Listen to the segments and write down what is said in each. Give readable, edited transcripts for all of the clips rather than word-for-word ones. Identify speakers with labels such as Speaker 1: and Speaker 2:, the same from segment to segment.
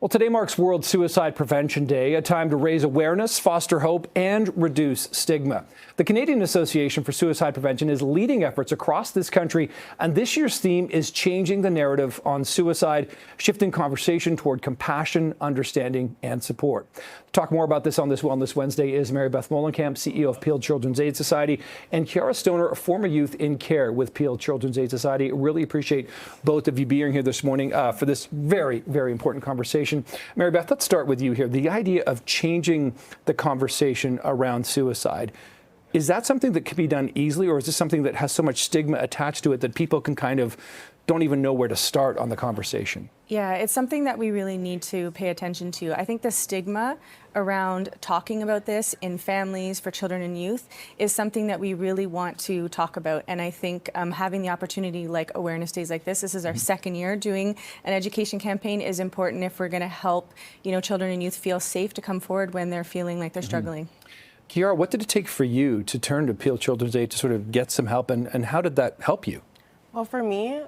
Speaker 1: Well, today marks World Suicide Prevention Day, a time to raise awareness, foster hope, and reduce stigma. The Canadian Association for Suicide Prevention is leading efforts across this country, and this year's theme is changing the narrative on suicide, shifting conversation toward compassion, understanding, and support. To talk more about this on this Wellness Wednesday is Mary Beth Molenkamp, CEO of Peel Children's Aid Society, and Chiara Stoner, a former youth in care with Peel Children's Aid Society. Really appreciate both of you being here this morning for this very, very important conversation. Mary Beth, let's start with you here. The idea of changing the conversation around suicide, is that something that can be done easily, or is this something that has so much stigma attached to it that people can kind of don't even know where to start on the conversation?
Speaker 2: Yeah, it's something that we really need to pay attention to. I think the stigma around talking about this in families for children and youth is something that we really want to talk about. And I think having the opportunity like awareness days like this is our second year doing an education campaign, is important if we're going to help, children and youth feel safe to come forward when they're feeling like they're struggling.
Speaker 1: Chiara, what did it take for you to turn to Peel Children's Aid to sort of get some help, and how did that help you?
Speaker 3: Well, for me,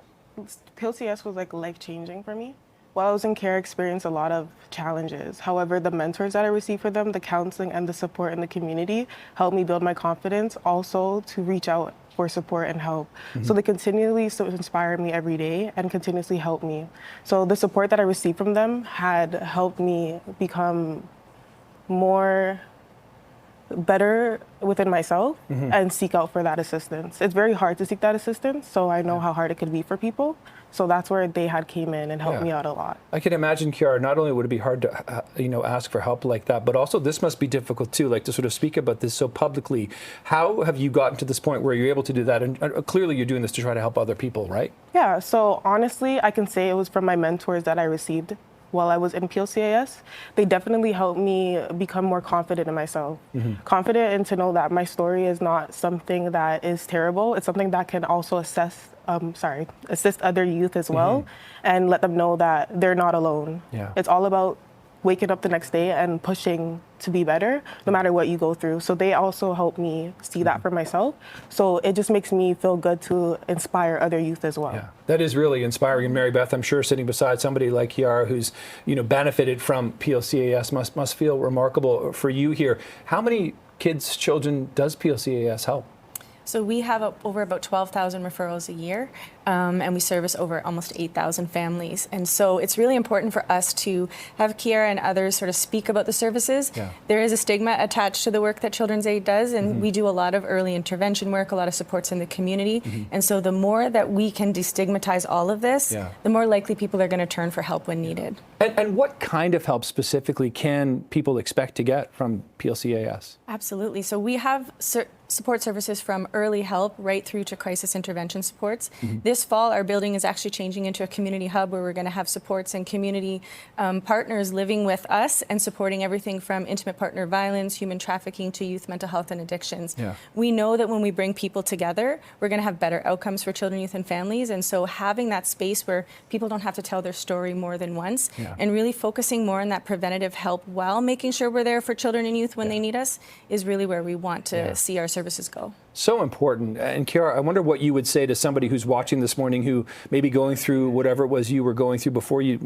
Speaker 3: Peel CS was like life-changing for me. While I was in care, I experienced a lot of challenges. However, the mentors that I received for them, the counseling and the support in the community helped me build my confidence also to reach out for support and help. So they continually inspire me every day and continuously help me. So the support that I received from them had helped me become better within myself and seek out for that assistance. It's very hard to seek that assistance, so I know how hard it could be for people. So that's where they had came in and helped me out a lot.
Speaker 1: I can imagine, Chiara, not only would it be hard to ask for help like that, but also this must be difficult too, like to sort of speak about this so publicly. How have you gotten to this point where you're able to do that? And clearly you're doing this to try to help other people, right?
Speaker 3: Yeah, so honestly, I can say it was from my mentors that I received while I was in PLCAS. They definitely helped me become more confident in myself. Confident and to know that my story is not something that is terrible. It's something that can also assist other youth as well, and let them know that they're not alone. It's all about waking up the next day and pushing to be better, no matter what you go through. So they also help me see that for myself. So it just makes me feel good to inspire other youth as well.
Speaker 1: Yeah, that is really inspiring. And Mary Beth, I'm sure sitting beside somebody like Chiara who's benefited from PLCAS must feel remarkable for you here. How many children does PLCAS help?
Speaker 2: So we have over about 12,000 referrals a year, and we service over almost 8,000 families. And so it's really important for us to have Chiara and others sort of speak about the services. There is a stigma attached to the work that Children's Aid does, and we do a lot of early intervention work, a lot of supports in the community. And so the more that we can destigmatize all of this, the more likely people are going to turn for help when needed.
Speaker 1: And what kind of help specifically can people expect to get from PLCAS?
Speaker 2: Absolutely. So we have support services from early help right through to crisis intervention supports. This fall, our building is actually changing into a community hub where we're going to have supports and community partners living with us and supporting everything from intimate partner violence, human trafficking, to youth mental health and addictions. We know that when we bring people together, we're going to have better outcomes for children, youth, and families. And so having that space where people don't have to tell their story more than once, and really focusing more on that preventative help while making sure we're there for children and youth when they need us is really where we want to see our services go.
Speaker 1: So important. And Chiara, I wonder what you would say to somebody who's watching this morning who may be going through whatever it was you were going through before you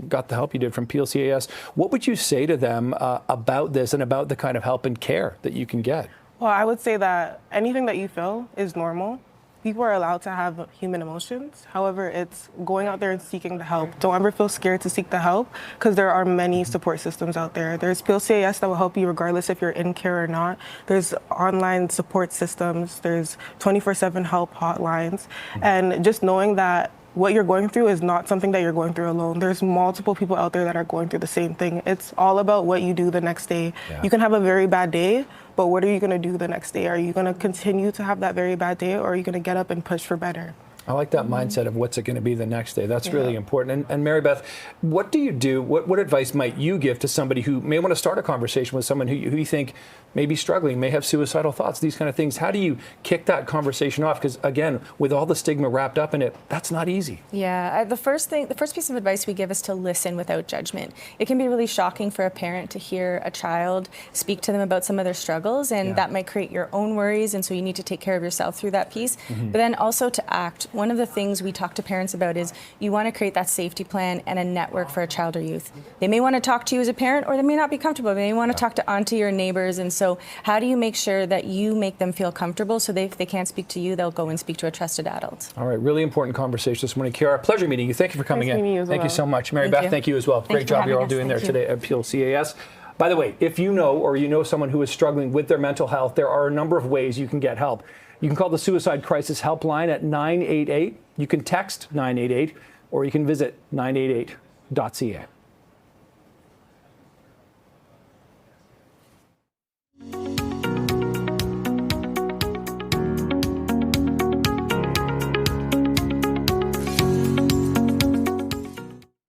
Speaker 1: got the help you did from PLCAS. What would you say to them about this and about the kind of help and care that you can get?
Speaker 3: Well, I would say that anything that you feel is normal. People are allowed to have human emotions. However, it's going out there and seeking the help. Don't ever feel scared to seek the help, because there are many support systems out there. There's PLCAS that will help you regardless if you're in care or not. There's online support systems. There's 24/7 help hotlines. And just knowing that what you're going through is not something that you're going through alone. There's multiple people out there that are going through the same thing. It's all about what you do the next day. You can have a very bad day, but what are you going to do the next day? Are you going to continue to have that very bad day, or are you going to get up and push for better?
Speaker 1: I like that mindset of what's it going to be the next day. That's really important. And Mary Beth, what do you do? What advice might you give to somebody who may want to start a conversation with someone who you think may be struggling, may have suicidal thoughts, these kind of things? How do you kick that conversation off? Because again, with all the stigma wrapped up in it, that's not easy.
Speaker 2: Yeah, the first piece of advice we give is to listen without judgment. It can be really shocking for a parent to hear a child speak to them about some of their struggles, and that might create your own worries, and so you need to take care of yourself through that piece. But then also to act one of the things we talk to parents about is you want to create that safety plan and a network for a child or youth. They may want to talk to you as a parent, or they may not be comfortable. They may want to talk to auntie or neighbors. And so how do you make sure that you make them feel comfortable so if they can't speak to you, they'll go and speak to a trusted adult?
Speaker 1: All right, really important conversation this morning. Kiara, pleasure meeting you. Thank you for coming
Speaker 3: Nice
Speaker 1: in.
Speaker 3: meeting you as
Speaker 1: Thank you
Speaker 3: well.
Speaker 1: so much. Mary
Speaker 2: Thank
Speaker 1: Beth,
Speaker 2: you.
Speaker 1: thank you as well.
Speaker 2: Thanks
Speaker 1: Great
Speaker 2: for
Speaker 1: job
Speaker 2: having
Speaker 1: you're all
Speaker 2: us.
Speaker 1: doing there
Speaker 2: Thank you.
Speaker 1: today at Peel CAS. By the way, if you know or you know someone who is struggling with their mental health, there are a number of ways you can get help. You can call the Suicide Crisis Helpline at 988. You can text 988, or you can visit 988.ca.